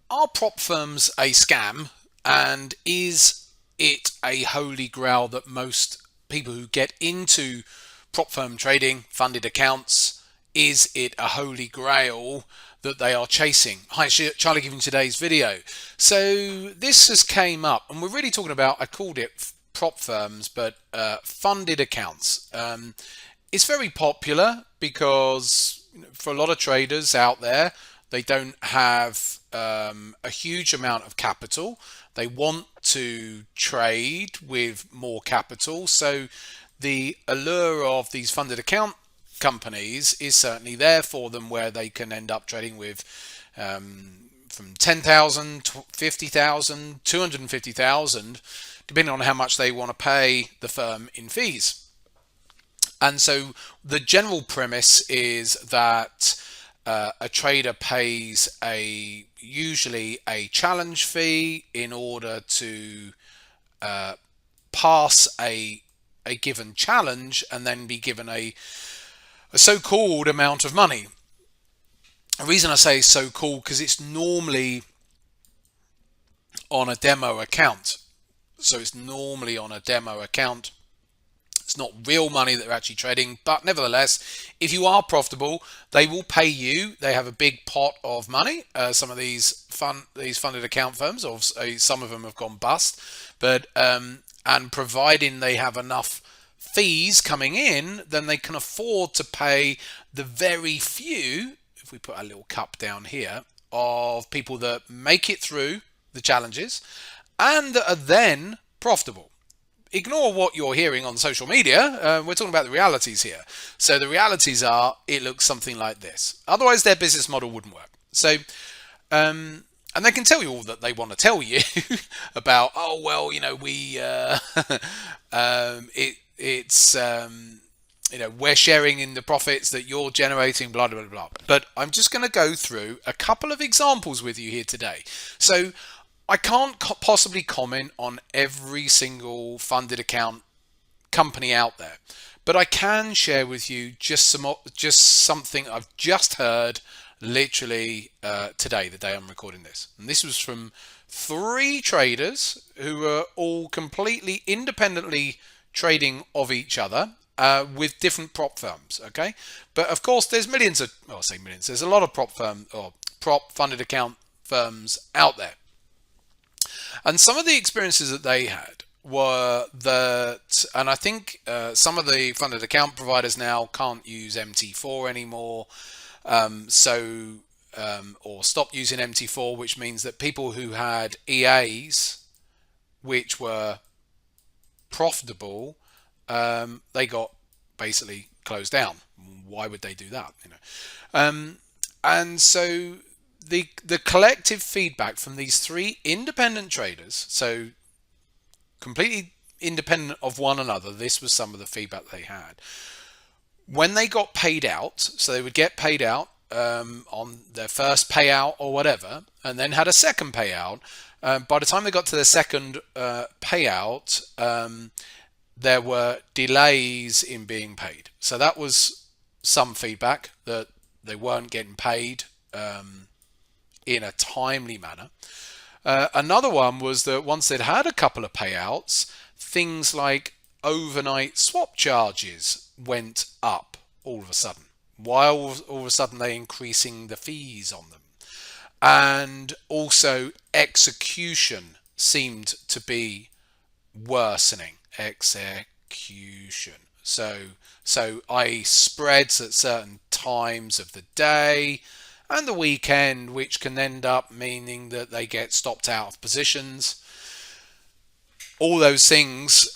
are prop firms a scam, and is it a holy grail that most people who get into prop firm trading, funded accounts, is it a holy grail that they are chasing? Hi, Charlie giving today's video. So this has came up, and we're really talking about, I called it prop firms, but funded accounts. It's very popular because for a lot of traders out there, they don't have a huge amount of capital. They want to trade with more capital. So the allure of these funded account companies is certainly there for them, where they can end up trading with from 10,000, 50,000, 250,000, depending on how much they want to pay the firm in fees. And so the general premise is that a trader pays usually a challenge fee in order to pass a given challenge, and then be given a so-called amount of money. The reason I say so-called, because it's normally on a demo account. So it's normally on a demo account. It's not real money that they're actually trading, but nevertheless, if you are profitable, they will pay you. They have a big pot of money. Some of these funded account firms, or some of them have gone bust, but and providing they have enough fees coming in, then they can afford to pay the very few, if we put a little cup down here, of people that make it through the challenges and that are then profitable. Ignore what you're hearing on social media. We're talking about the realities here. So the realities are, it looks something like this. Otherwise, their business model wouldn't work. So, and they can tell you all that they want to tell you about. Oh well, we it's we're sharing in the profits that you're generating. Blah blah blah blah. But I'm just going to go through a couple of examples with you here today. So I can't possibly comment on every single funded account company out there, but I can share with you just something I've just heard literally today, the day I'm recording this. And this was from 3 traders who were all completely independently trading of each other with different prop firms. Okay, but of course there's millions of, well, I say millions. There's a lot of prop funded account firms out there. And some of the experiences that they had were that, and I think some of the funded account providers now can't use MT4 anymore, or stop using MT4, which means that people who had EAs which were profitable, they got basically closed down. Why would they do that? And so the collective feedback from these 3 independent traders, so completely independent of one another, this was some of the feedback they had. When they got paid out, so they would get paid out on their first payout or whatever, and then had a second payout. By the time they got to the second payout, there were delays in being paid. So that was some feedback, that they weren't getting paid in a timely manner. Another one was that once they'd had a couple of payouts, things like overnight swap charges went up all of a sudden, while all of a sudden they're increasing the fees on them. And also execution seemed to be worsening. Execution. So i.e. spreads at certain times of the day and the weekend, which can end up meaning that they get stopped out of positions. All those things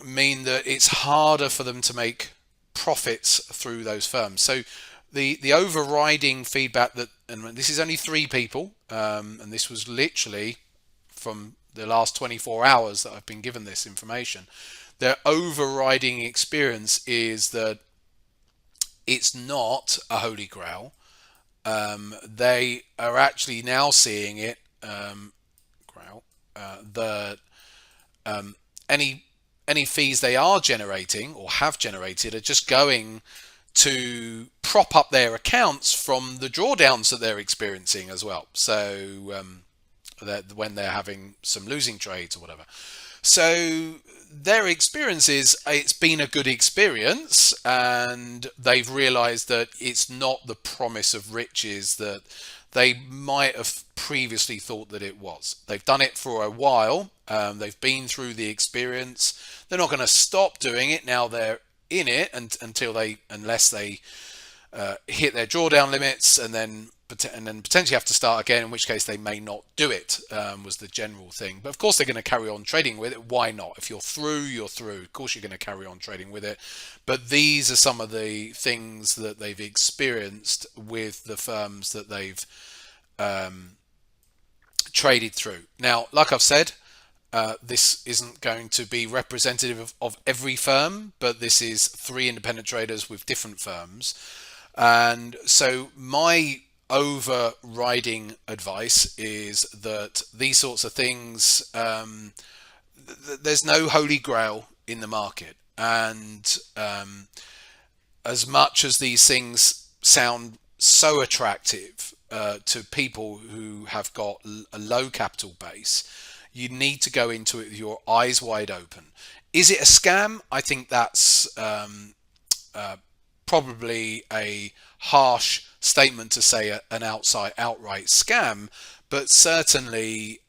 mean that it's harder for them to make profits through those firms. So the overriding feedback that, and this is only 3 people, and this was literally from the last 24 hours that I've been given this information, their overriding experience is that it's not a holy grail. They are actually now seeing it, that any fees they are generating or have generated are just going to prop up their accounts from the drawdowns that they're experiencing as well. So when they're having some losing trades or whatever. So their experience is it's been a good experience, and they've realized that it's not the promise of riches that they might have previously thought that it was. They've done it for a while. They've been through the experience. They're not going to stop doing it now they're in it unless they hit their drawdown limits and then potentially have to start again, in which case they may not do it, was the general thing. But of course they're going to carry on trading with it. Why not? If you're through, you're through. Of course you're going to carry on trading with it. But these are some of the things that they've experienced with the firms that they've traded through. Now, like I've said, this isn't going to be representative of every firm, but this is 3 independent traders with different firms. And so my overriding advice is that these sorts of things, there's no holy grail in the market. And as much as these things sound so attractive to people who have got a low capital base, you need to go into it with your eyes wide open. Is it a scam? I think that's probably a harsh statement to say an outright scam, but certainly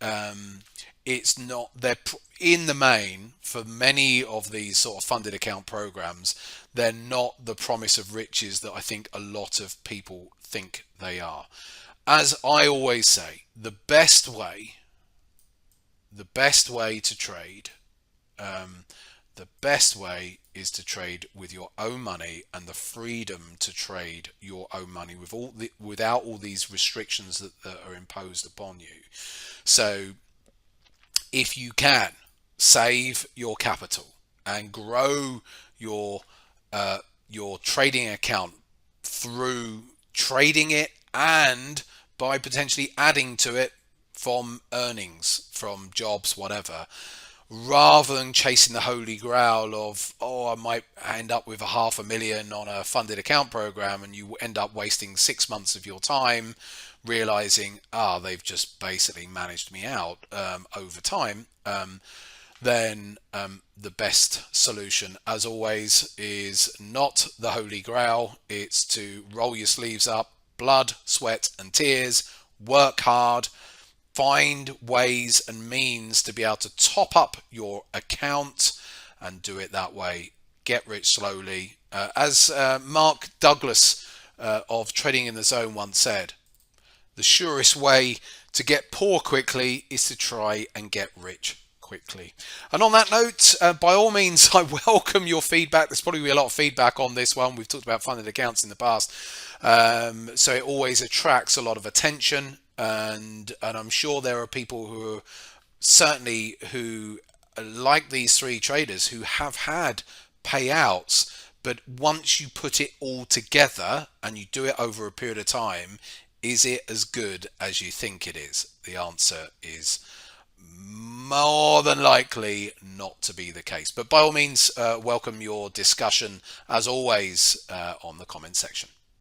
it's not. They're in the main, for many of these sort of funded account programs, they're not the promise of riches that I think a lot of people think they are. As I always say, the best way to trade, the best way is to trade with your own money and the freedom to trade your own money without all these restrictions that are imposed upon you. So if you can save your capital and grow your trading account through trading it and by potentially adding to it from earnings, from jobs, whatever, rather than chasing the holy grail of, I might end up with $500,000 on a funded account program, and you end up wasting 6 months of your time realizing, they've just basically managed me out over time, then the best solution, as always, is not the holy grail. It's to roll your sleeves up, blood, sweat and tears, work hard, find ways and means to be able to top up your account and do it that way. Get rich slowly. As Mark Douglas of Trading in the Zone once said, the surest way to get poor quickly is to try and get rich quickly. And on that note, by all means, I welcome your feedback. There's probably a lot of feedback on this one. We've talked about funded accounts in the past, so it always attracts a lot of attention. And I'm sure there are people who like these 3 traders who have had payouts, but once you put it all together and you do it over a period of time, is it as good as you think it is? The answer is more than likely not to be the case. But by all means, welcome your discussion as always on the comment section.